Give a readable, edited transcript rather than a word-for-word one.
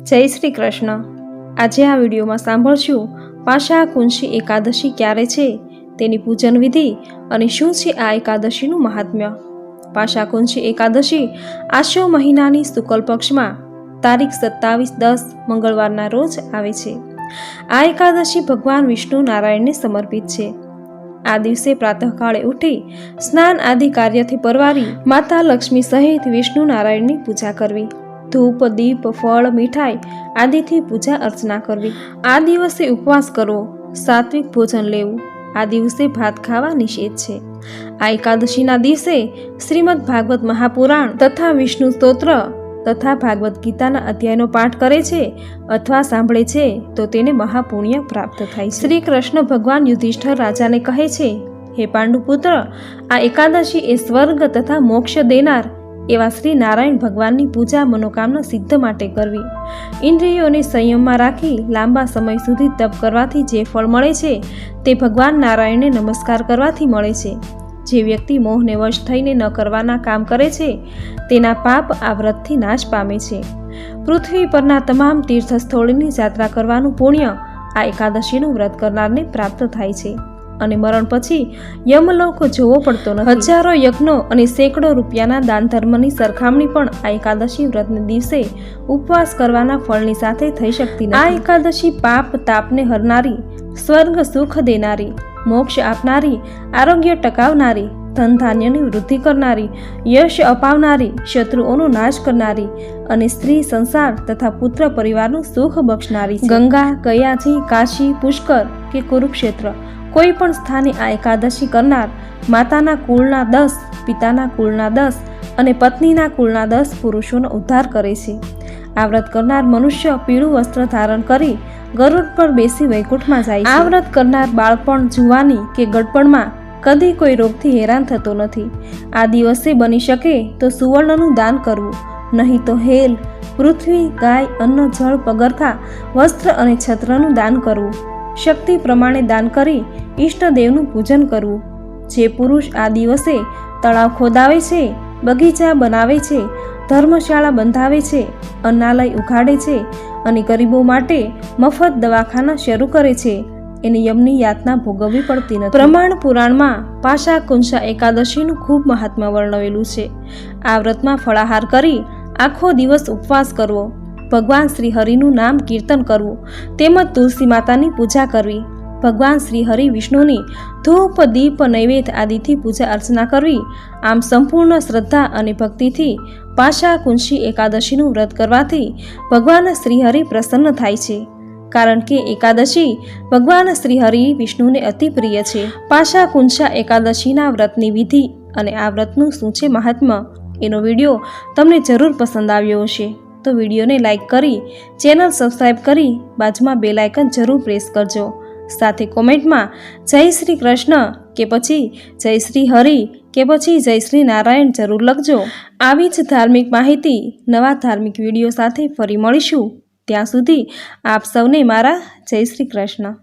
જય શ્રી કૃષ્ણ। આજે આ વિડીયોમાં સાંભળશું પાશા કુંસી એકાદશી ક્યારે છે, તેની પૂજન વિધિ અને શું છે આ એકાદશીનું મહાત્મ્ય। પાશા કુંસી એકાદશી આસો મહિનાની શુક્લ પક્ષમાં તારીખ 27/10 મંગળવારના રોજ આવે છે। આ એકાદશી ભગવાન વિષ્ણુ નારાયણને સમર્પિત છે। આ દિવસે પ્રાતઃકાળે ઉઠી સ્નાન આદિ કાર્યથી પરવારી માતા લક્ષ્મી સહિત વિષ્ણુ નારાયણની પૂજા કરવી, ધૂપ દીપ ફળ મીઠાઈ આદિથી પૂજા અર્ચના કરવી। આ દિવસે ઉપવાસ કરવો, સાત્વિક ભોજન લેવું। આ દિવસે ભાત ખાવા નિષેધ છે। આ એકાદશીના દિવસે શ્રીમદ ભાગવત મહાપુરાણ તથા વિષ્ણુ સ્તોત્ર તથા ભાગવત ગીતાના અધ્યાયનો પાઠ કરે છે અથવા સાંભળે છે તો તેને મહાપુણ્ય પ્રાપ્ત થાય છે। શ્રી કૃષ્ણ ભગવાન યુધિષ્ઠિર રાજાને કહે છે, હે પાંડુપુત્ર, આ એકાદશી એ સ્વર્ગ તથા મોક્ષ દેનાર એવા શ્રી નારાયણ ભગવાનની પૂજા મનોકામના સિદ્ધ માટે કરવી। ઇન્દ્રિયોને સંયમમાં રાખી લાંબા સમય સુધી તપ કરવાથી જે ફળ મળે છે તે ભગવાન નારાયણને નમસ્કાર કરવાથી મળે છે। જે વ્યક્તિ મોહને વશ થઈને ન કરવાના કામ કરે છે તેના પાપ આ વ્રતથી નાશ પામે છે। પૃથ્વી પરના તમામ તીર્થસ્થળોની યાત્રા કરવાનું પુણ્ય આ એકાદશીનું વ્રત કરનારને પ્રાપ્ત થાય છે અને મરણ પછી યમલોક જોવો પડતો નથી। હજારો યજ્ઞો અને સેંકડો રૂપિયાના દાન ધર્મની સરખામણી પણ આ એકાદશી વ્રતને દિવસે ઉપવાસ કરવાના ફળની સાથે થઈ શકતી નથી। આ એકાદશી પાપ તાપને હરનારી, સ્વર્ગ સુખ દેનારી, મોક્ષ આપનારી, આરોગ્ય ટકાવનારી, ધન ધાન્યની વૃદ્ધિ કરનારી, યશ અપાવનારી, શત્રુઓનો નાશ કરનારી અને સ્ત્રી સંસાર તથા પુત્ર પરિવારનું સુખ બક્ષનારી છે। ગંગા, ગયાજી, કાશી, પુષ્કર કે કુરુક્ષેત્ર કોઈ પણ સ્થાને આ એકાદશી કરનાર માતાના કુળના 10, પિતાના કુળના 10 અને પત્નીના કુળના 10 પુરુષોનો ઉદ્ધાર કરે છે। આ વ્રત કરનાર મનુષ્ય પીળું વસ્ત્ર ધારણ કરી ગરુડ પર બેસી વૈકુંઠમાં જાય છે। આ વ્રત કરનાર બાળપણ, જુવાની કે ગડપણમાં કદી કોઈ રોગથી હેરાન થતો નથી। આ દિવસે બની શકે તો સુવર્ણનું દાન કરવું, નહીં તો હેલ, પૃથ્વી, ગાય, અન્ન, જળ, પગરખા, વસ્ત્ર અને છત્રનું દાન કરવું। શક્તિ પ્રમાણે દાન કરી ઈષ્ટદેવનું પૂજન કરવું। જે પુરુષ આ દિવસે તળાવ ખોદાવે છે, બગીચા બનાવે છે, ધર્મશાળા બંધાવે છે, અન્નાલય ઉઘાડે છે અને ગરીબો માટે મફત દવાખાના શરૂ કરે છે એને યમની યાતના ભોગવવી પડતી નથી। પ્રમાણ પુરાણમાં પાશા કુંસા એકાદશીનું ખૂબ મહાત્મ્ય વર્ણવેલું છે। આ વ્રતમાં ફળાહાર કરી આખો દિવસ ઉપવાસ કરવો, ભગવાન શ્રી હરિનું નામ કીર્તન કરવું તેમજ તુલસી માતાની પૂજા કરવી, ભગવાન શ્રી હરિ વિષ્ણુની ધૂપ દીપ નૈવેદ્ય આદિથી પૂજા અર્ચના કરવી। આમ સંપૂર્ણ શ્રદ્ધા અને ભક્તિથી પાશા કુંસી એકાદશીનું વ્રત કરવાથી ભગવાન શ્રી હરિ પ્રસન્ન થાય છે, કારણ કે એકાદશી ભગવાન શ્રી હરિ વિષ્ણુને અતિ પ્રિય છે। પાશા કુંસા એકાદશીના વ્રતની વિધિ અને આ વ્રતનું શું છે મહાત્મ્ય એનો વિડીયો તમને જરૂર પસંદ આવ્યો હશે તો વિડીયોને લાઈક કરી ચેનલ સબસ્ક્રાઈબ કરી બાજુમાં બેલ આઇકન જરૂર પ્રેસ કરજો। સાથે કોમેન્ટમાં જય શ્રી કૃષ્ણ કે પછી જય શ્રી હરિ કે પછી જય શ્રી નારાયણ જરૂર લખજો। આવી જ ધાર્મિક માહિતી નવા ધાર્મિક વિડીયો સાથે ફરી મળીશું। ત્યાં સુધી આપ સૌને મારા જય શ્રી કૃષ્ણ।